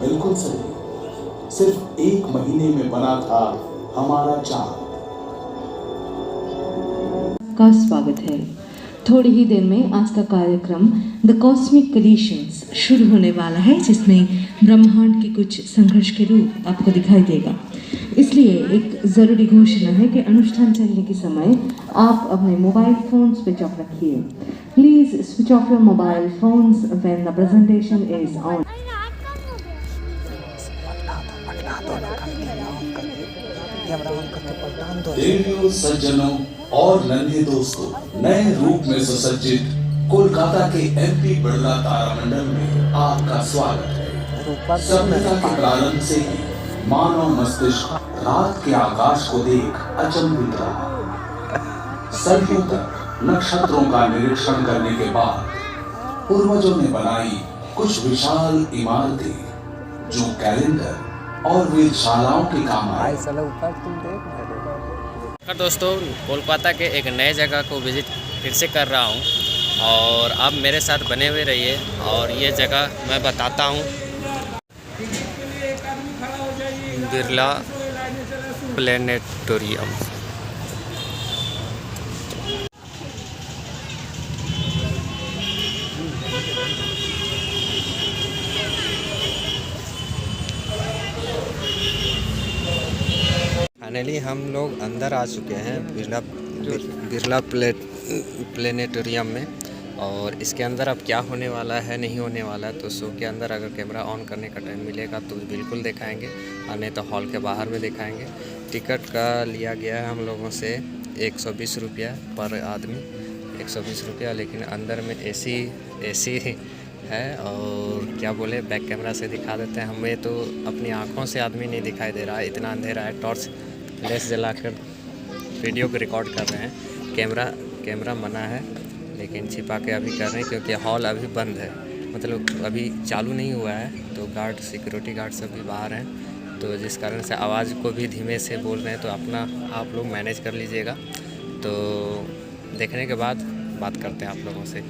बिल्कुल सही। सिर्फ 1 महीने में बना था हमारा चांद। का स्वागत है। थोड़ी ही देर में आज का कार्यक्रम द कॉस्मिक क्रिएशंस शुरू होने वाला है, जिसमें ब्रह्मांड के कुछ संघर्ष के रूप आपको दिखाई देगा। इसलिए एक ज़रूरी घोषणा है कि अनुष्ठान चलने के समय आप अपने मोबाइल फोन स्विच ऑफ रखिए। Please switch off your mobile phones when the presentation is on. देवियों, सज्जनों और नन्हे दोस्तों, नए रूप में सुसज्जित कोलकाता के एमपी बिरला तारामंडल में आपका स्वागत है। सभ्यता के प्रारंभ से ही मानव मस्तिष्क रात के आकाश को देख अचंभित रहा। सदियों तक नक्षत्रों का निरीक्षण करने के बाद पूर्वजों ने बनाई कुछ विशाल इमारतें जो कैलेंडर और वेधशालाओं के काम आए। दोस्तों, कोलकाता के एक नए जगह को विजिट फिर से कर रहा हूँ और आप मेरे साथ बने हुए रहिए और ये जगह मैं बताता हूँ। बिरला प्लेनेटोरियम। फाइनली हम लोग अंदर आ चुके हैं बिरला प्लेनेटोरियम में। और इसके अंदर अब क्या होने वाला है, नहीं होने वाला है, तो शो के अंदर अगर कैमरा ऑन करने का टाइम मिलेगा तो बिल्कुल दिखाएंगे, और नहीं तो हॉल के बाहर में दिखाएंगे। टिकट का लिया गया है हम लोगों से 120 रुपया पर आदमी, 120 रुपया। लेकिन अंदर में एसी है। और क्या बोले, बैक कैमरा से दिखा देते हैं। हमें तो अपनी आँखों से आदमी नहीं दिखाई दे रहा है, इतना अंधेरा है। टॉर्च फ्लैश जलाकर वीडियो को रिकॉर्ड कर रहे हैं। कैमरा मना है, लेकिन छिपा के अभी कर रहे हैं क्योंकि हॉल अभी बंद है, मतलब अभी चालू नहीं हुआ है। तो सिक्योरिटी गार्ड सब भी बाहर हैं, तो जिस कारण से आवाज़ को भी धीमे से बोल रहे हैं, तो अपना आप लोग मैनेज कर लीजिएगा। तो देखने के बाद बात करते हैं आप लोगों से।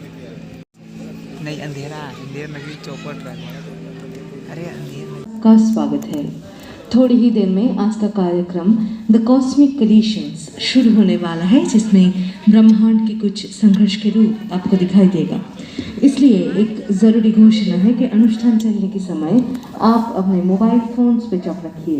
नहीं, अंधेर नगरी चौपट रहा। अरे अंधेर का स्वागत है। थोड़ी ही देर में आज का कार्यक्रम द कॉस्मिक क्रिएशंस शुरू होने वाला है, जिसमें ब्रह्मांड के कुछ संघर्ष के रूप आपको दिखाई देगा। इसलिए एक ज़रूरी घोषणा है कि अनुष्ठान चलने के समय आप अपने मोबाइल फोन स्विच ऑफ रखिए।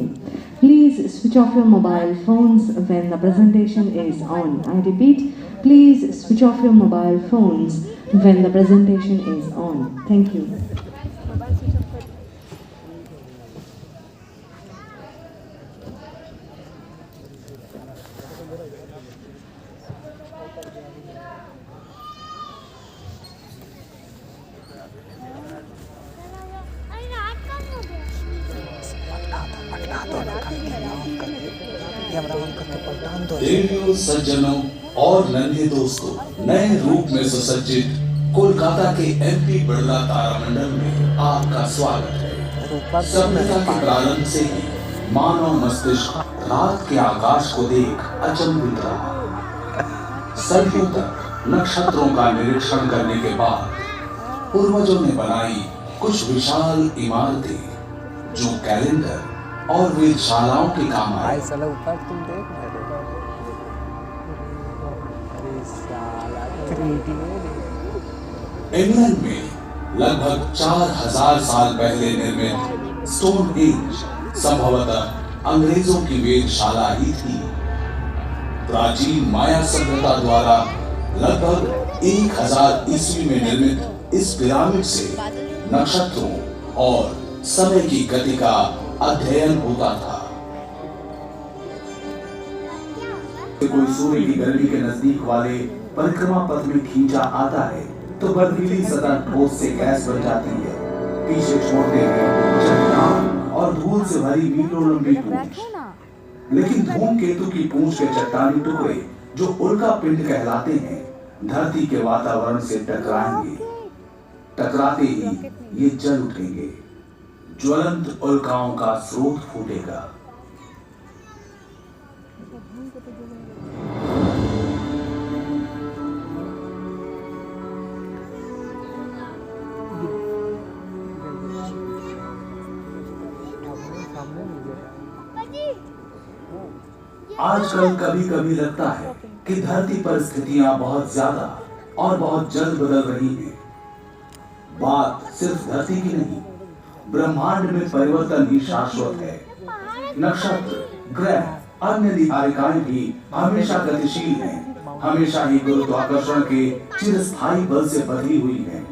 Please switch off your mobile phones when the presentation is on. I repeat, please switch off your mobile phones when the presentation is on. Thank you. देवियों, सज्जनों और नन्हे दोस्तों, नए रूप में सुसज्जित कोलकाता के एमपी बिरला तारामंडल में आपका स्वागत है। सभ्यता के प्रारंभ से ही मानव मस्तिष्क रात के आकाश को देख अचंभित रहा। सदियों तक नक्षत्रों का निरीक्षण करने के बाद पूर्वजों ने बनाई कुछ विशाल इमारतें जो कैलेंडर और वेधशालाओं के काम आए। इंग्लैंड में लगभग 4000 साल पहले निर्मित स्टोनहेंज संभवतः अंग्रेजों की वेधशाला ही थी। प्राचीन माया सभ्यता द्वारा लगभग 1000 ईस्वी में निर्मित इस पिरामिड से नक्षत्रों और समय की गति का अध्ययन होता था। कोई सूर्य की गर्मी के नजदीक वाले परिक्रमा पथ में खींचा आता है तो बर्फीली सतह ठोस से गैस बन जाती है। पीछे छोड़ते हैं चट्टान और धूल से भरी मीलों लंबी पूंछ। लेकिन धूमकेतु की पूंछ के चट्टानी टुकड़े, जो उल्का पिंड कहलाते हैं, धरती के वातावरण से टकराएंगे। टकराते ही ये जल उठेंगे। ज्वलंत उल्काओं का स्रोत फूटेगा। आजकल कभी कभी लगता है कि धरती पर स्थितियां बहुत ज्यादा और बहुत जल्द बदल रही हैं। बात सिर्फ धरती की नहीं, ब्रह्मांड में परिवर्तन ही शाश्वत है। नक्षत्र, ग्रह, अन्य निहारिकाएं भी हमेशा गतिशील हैं, हमेशा ही गुरुत्वाकर्षण के चिरस्थायी बल से बंधी हुई हैं।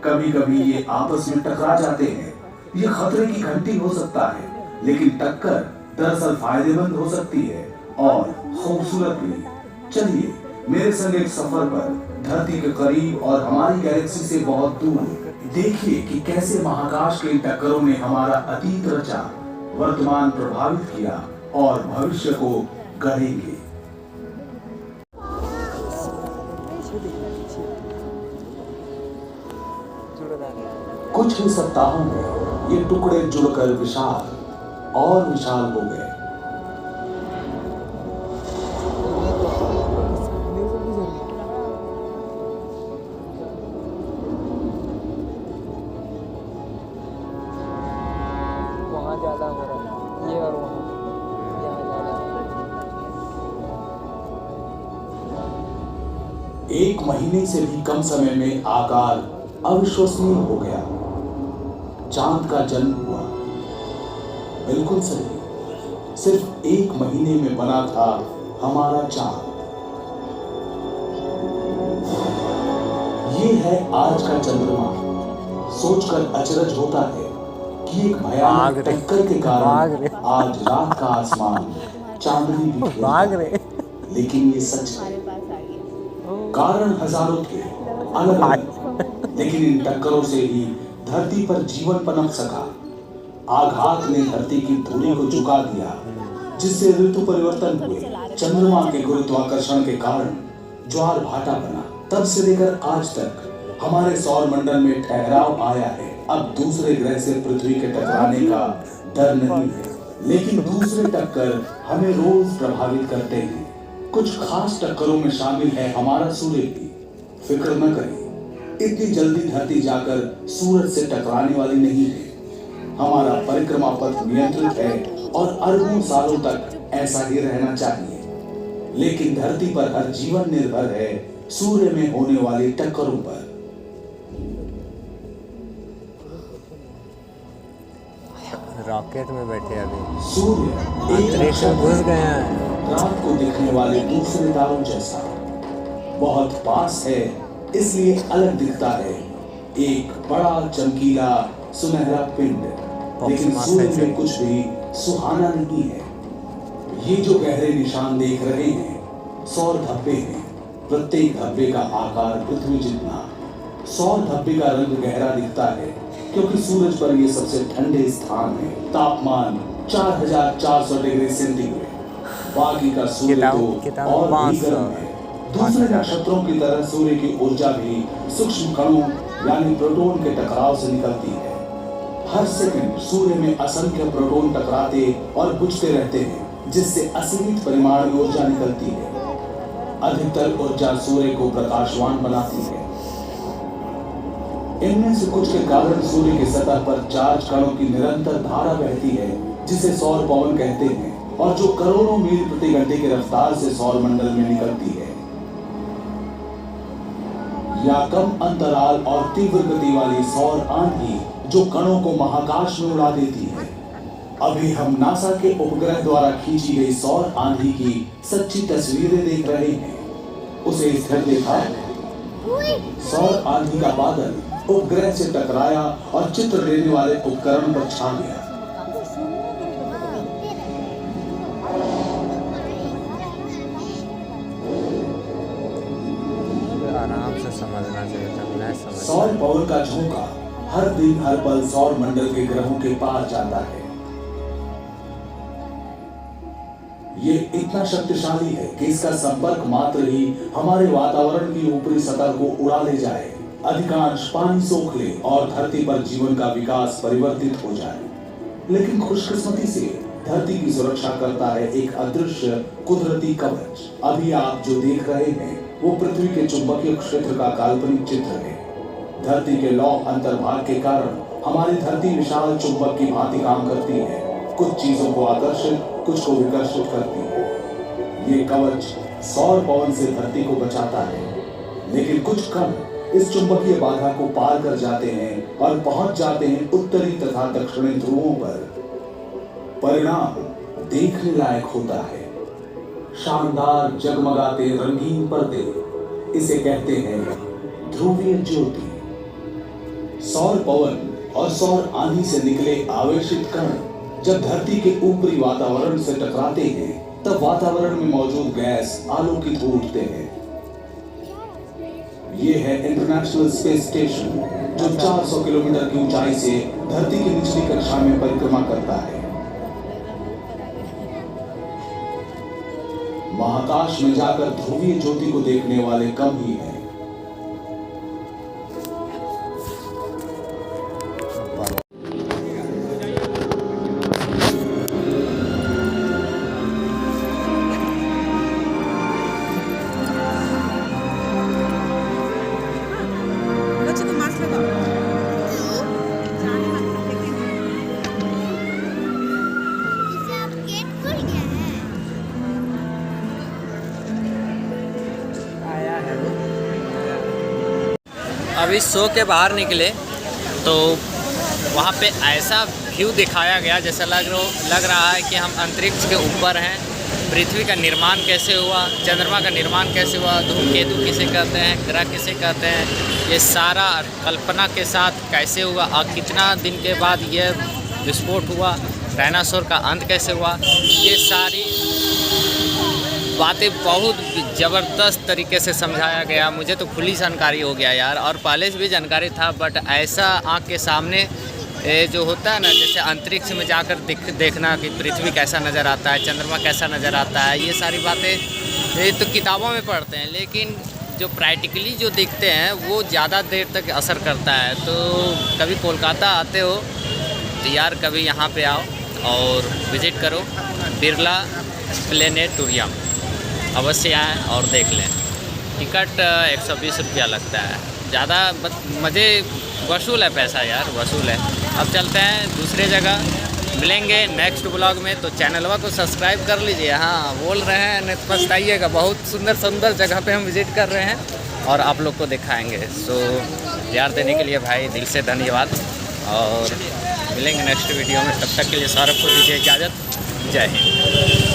कभी कभी ये आपस में टकरा जाते हैं। ये खतरे की घंटी हो सकता है, लेकिन टक्कर दरअसल फायदेमंद हो सकती है और खूबसूरत भी। चलिए मेरे संग एक सफर पर धरती के करीब और हमारी गैलेक्सी से बहुत दूर देखिए कि कैसे महाकाश के टक्करों ने हमारा अतीत रचा, वर्तमान प्रभावित किया और भविष्य को गढ़ेंगे। कुछ ही सप्ताहों में ये टुकड़े जुड़कर विशाल और विशाल हो गए। वहाँ ज़्यादा हो रहा है, ये और वहाँ यहाँ ज़्यादा। एक महीने से भी कम समय में आकार अविश्वसनीय हो गया। चांद का जन्म हुआ। बिल्कुल सही, सिर्फ एक महीने में बना था हमारा चांद। ये है आज का चंद्रमा। सोचकर अचरज होता है कि एक भयानक टक्कर के कारण आज रात का आसमान चांदनी बिखेरता, लेकिन ये सच है। कारण हजारों थे, अलग अलग, लेकिन इन टक्करों से ही धरती पर जीवन पनप सका। आघात ने धरती की धुरी को झुका दिया, जिससे ऋतु परिवर्तन हुए। चंद्रमा के गुरुत्वाकर्षण के कारण ज्वार भाटा बना। तब से लेकर आज तक हमारे सौर मंडल में ठहराव आया है। अब दूसरे ग्रह से पृथ्वी के टकराने का डर नहीं है, लेकिन दूसरे टक्कर हमें रोज प्रभावित करते हैं। कुछ खास टक्करों में शामिल है हमारा सूर्य भी। फिक्र न करें, इतनी जल्दी धरती जाकर सूरज से टकराने वाली नहीं है। हमारा परिक्रमा पथ नियंत्रित है और अरबों सालों तक ऐसा ही रहना चाहिए। लेकिन धरती पर हर जीवन निर्भर है सूर्य में होने वाली टक्करों पर। रॉकेट में बैठे अभी, सूर्य अंतरिक्ष में घुस गए हैं। रात को दिखने वाले दूसरे तारों जैसा बहुत पास है, इसलिए अलग दिखता है। एक बड़ा चमकीला सुनहरा पिंड, लेकिन सूर्य में कुछ भी सुहाना नहीं है। ये जो गहरे निशान देख रहे हैं सौर धब्बे हैं। प्रत्येक धब्बे का आकार पृथ्वी जितना। सौर धब्बे का रंग गहरा दिखता है क्योंकि सूरज पर ये सबसे ठंडे स्थान है। तापमान 4400 डिग्री सेंटीग्रेड। बाकी का सूर्य तो और भी गर्म है। दूसरे नक्षत्रों की तरह सूर्य की ऊर्जा भी सूक्ष्म कणों यानी प्रोटॉन के टकराव से निकलती है। हर सेकंड सूर्य में असंख्य प्रोटॉन टकराते और बुझते रहते हैं, जिससे असीमित परिमाण में ऊर्जा निकलती है। अधिकतर ऊर्जा सूर्य को प्रकाशवान बनाती है। इनमें से कुछ के कारण सूर्य की सतह पर चार्ज कणों की निरंतर धारा बहती है, जिसे सौर पवन कहते हैं, और जो करोड़ों मील प्रति घंटे की रफ्तार से सौर मंडल में निकलती है। या कम अंतराल और तीव्र गति वाली सौर आंधी जो कणों को महाकाश में उड़ा देती है। अभी हम नासा के उपग्रह द्वारा खींची गई सौर आंधी की सच्ची तस्वीरें देख रहे हैं। उसे स्थिर देखा। सौर आंधी का बादल उपग्रह से टकराया और चित्र लेने वाले उपकरण पर छा गया। आराम से समझना चाहिए था, मैं समझ। सौर पवन का झोंका हर दिन हर पल सौर मंडल के ग्रहों के पार जाता है। ये इतना शक्तिशाली है कि इसका संपर्क मात्र ही हमारे वातावरण की ऊपरी सतह को उड़ा ले जाए, अधिकांश पानी सोख ले और धरती पर जीवन का विकास परिवर्तित हो जाए। लेकिन खुशकिस्मती से धरती की सुरक्षा करता है एक अदृश्य कुदरती कवच। अभी आप जो देख रहे हैं वो पृथ्वी के चुंबकीय क्षेत्र का काल्पनिक चित्र है। धरती के लौह अंतर्भाग के कारण हमारी धरती विशाल चुंबक की भांति काम करती है। कुछ चीजों को आकर्षित, कुछ को विकर्षित करती है। ये कवच सौर पवन से धरती को बचाता है, लेकिन कुछ कण इस चुंबकीय बाधा को पार कर जाते हैं और पहुंच जाते हैं उत्तरी तथा दक्षिणी ध्रुवों पर। परिणाम देखने लायक होता है। शानदार जगमगाते रंगीन पर्दे, इसे कहते हैं ध्रुवीय ज्योति। सौर पवन और सौर आंधी से निकले आवेशित कण जब धरती के ऊपरी वातावरण से टकराते हैं, तब वातावरण में मौजूद गैस आलोकित हो उठते हैं। ये है इंटरनेशनल स्पेस स्टेशन, जो 400 किलोमीटर की ऊंचाई से धरती की निचली कक्षा में परिक्रमा करता है। महाकाश में जाकर ध्रुवीय ज्योति को देखने वाले कम ही हैं। बच्चों को मास्क लगाओ। गेट खुल गया है। आया है वो। अभी शो के बाहर निकले तो वहाँ पे ऐसा व्यू दिखाया गया जैसा लग रहा है कि हम अंतरिक्ष के ऊपर हैं। पृथ्वी का निर्माण कैसे हुआ, चंद्रमा का निर्माण कैसे हुआ, धूमकेतु किसे कहते हैं, ग्रह किसे कहते हैं, ये सारा कल्पना के साथ कैसे हुआ और कितना दिन के बाद ये विस्फोट हुआ, डायनासोर का अंत कैसे हुआ, ये सारी बातें बहुत ज़बरदस्त तरीके से समझाया गया। मुझे तो खुली जानकारी हो गया यार, और पहले से भी जानकारी था, बट ऐसा आँख के सामने जो होता है ना, जैसे अंतरिक्ष में जाकर देखना कि पृथ्वी कैसा नज़र आता है, चंद्रमा कैसा नज़र आता है, ये सारी बातें ये तो किताबों में पढ़ते हैं, लेकिन जो प्रैक्टिकली जो दिखते हैं वो ज़्यादा देर तक असर करता है। तो कभी कोलकाता आते हो तो यार कभी यहाँ पे आओ और विज़िट करो बिरला प्लेनेटोरियम, अवश्य आएँ और देख लें। टिकट 120 रुपया लगता है, ज़्यादा मज़े वसूल है, पैसा यार वसूल है। अब चलते हैं दूसरे जगह, मिलेंगे नेक्स्ट ब्लॉग में। तो चैनलवा को सब्सक्राइब कर लीजिए। हाँ बोल रहे हैं, नहीं तो पछताइएगा। बहुत सुंदर सुंदर जगह पे हम विज़िट कर रहे हैं और आप लोग को दिखाएंगे। सो प्यार देने के लिए भाई दिल से धन्यवाद, और मिलेंगे नेक्स्ट वीडियो में। तब तक के लिए सौरभ को दीजिए इजाज़त। जय हिंद।